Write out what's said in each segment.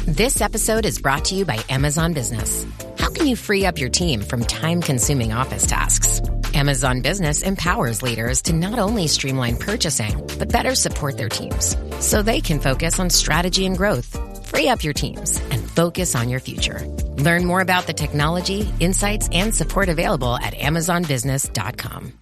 This episode is brought to you by Amazon Business. How can you free up your team from time-consuming office tasks? Amazon Business empowers leaders to not only streamline purchasing, but better support their teams so they can focus on strategy and growth. Free up your teams and focus on your future. Learn more about the technology, insights, and support available at amazonbusiness.com.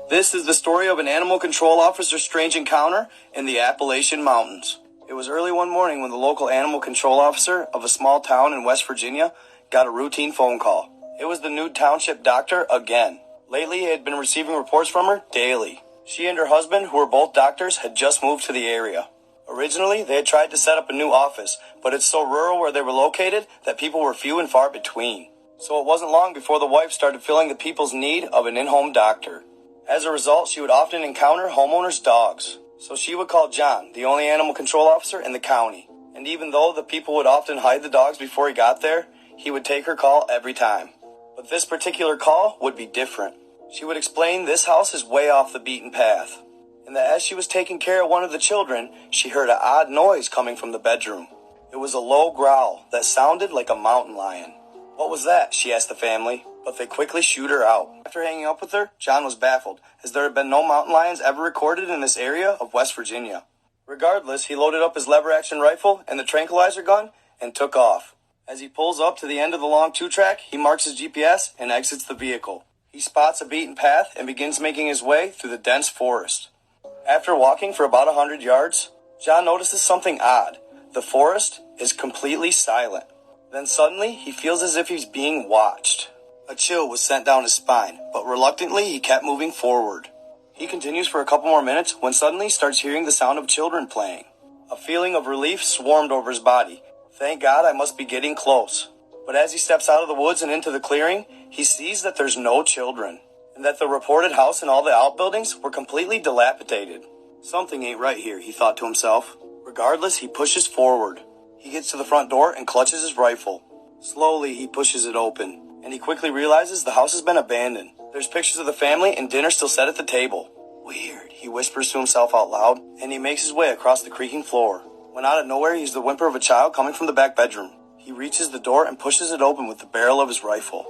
This is the story of an animal control officer's strange encounter in the Appalachian Mountains. It was early one morning when the local animal control officer of a small town in West Virginia got a routine phone call. It was the new township doctor again. Lately, he had been receiving reports from her daily. She and her husband, who were both doctors, had just moved to the area. Originally, they had tried to set up a new office, but it's so rural where they were located that people were few and far between. So it wasn't long before the wife started feeling the people's need of an in-home doctor. As a result, she would often encounter homeowners' dogs. So she would call John, the only animal control officer in the county. And even though the people would often hide the dogs before he got there, he would take her call every time. But this particular call would be different. She would explain this house is way off the beaten path, and that as she was taking care of one of the children, she heard an odd noise coming from the bedroom. It was a low growl that sounded like a mountain lion. What was that? She asked the family, but they quickly shooed her out. After hanging up with her, John was baffled, as there had been no mountain lions ever recorded in this area of West Virginia. Regardless, he loaded up his lever-action rifle and the tranquilizer gun and took off. As he pulls up to the end of the long two-track, he marks his GPS and exits the vehicle. He spots a beaten path and begins making his way through the dense forest. After walking for about 100 yards, John notices something odd. The forest is completely silent. Then suddenly, he feels as if he's being watched. A chill was sent down his spine, but reluctantly, he kept moving forward. He continues for a couple more minutes when suddenly he starts hearing the sound of children playing. A feeling of relief swarmed over his body. Thank God, I must be getting close. But as he steps out of the woods and into the clearing, he sees that there's no children, and that the reported house and all the outbuildings were completely dilapidated. Something ain't right here, he thought to himself. Regardless, he pushes forward. He gets to the front door and clutches his rifle. Slowly, he pushes it open, and he quickly realizes the house has been abandoned. There's pictures of the family and dinner still set at the table. Weird, he whispers to himself out loud, and he makes his way across the creaking floor. When out of nowhere, he hears the whimper of a child coming from the back bedroom. He reaches the door and pushes it open with the barrel of his rifle.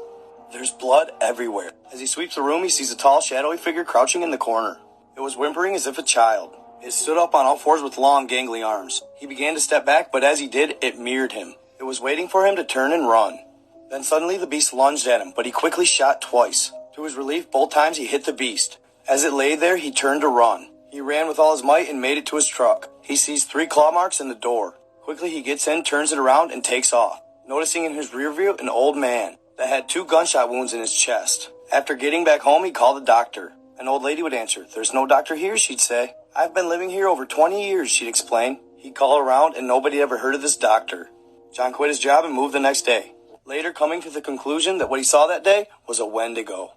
There's blood everywhere. As he sweeps the room, he sees a tall, shadowy figure crouching in the corner. It was whimpering as if a child. It stood up on all fours with long, gangly arms. He began to step back, but as he did, it mirrored him. It was waiting for him to turn and run. Then suddenly the beast lunged at him, but he quickly shot twice. To his relief, both times he hit the beast. As it lay there, he turned to run. He ran with all his might and made it to his truck. He sees 3 claw marks in the door. Quickly he gets in, turns it around, and takes off, noticing in his rear view an old man that had 2 gunshot wounds in his chest. After getting back home, he called a doctor. An old lady would answer. "There's no doctor here," she'd say. "I've been living here over 20 years, she'd explain. He'd call around, and nobody ever heard of this doctor. John quit his job and moved the next day, later coming to the conclusion that what he saw that day was a Wendigo.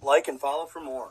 Like and follow for more.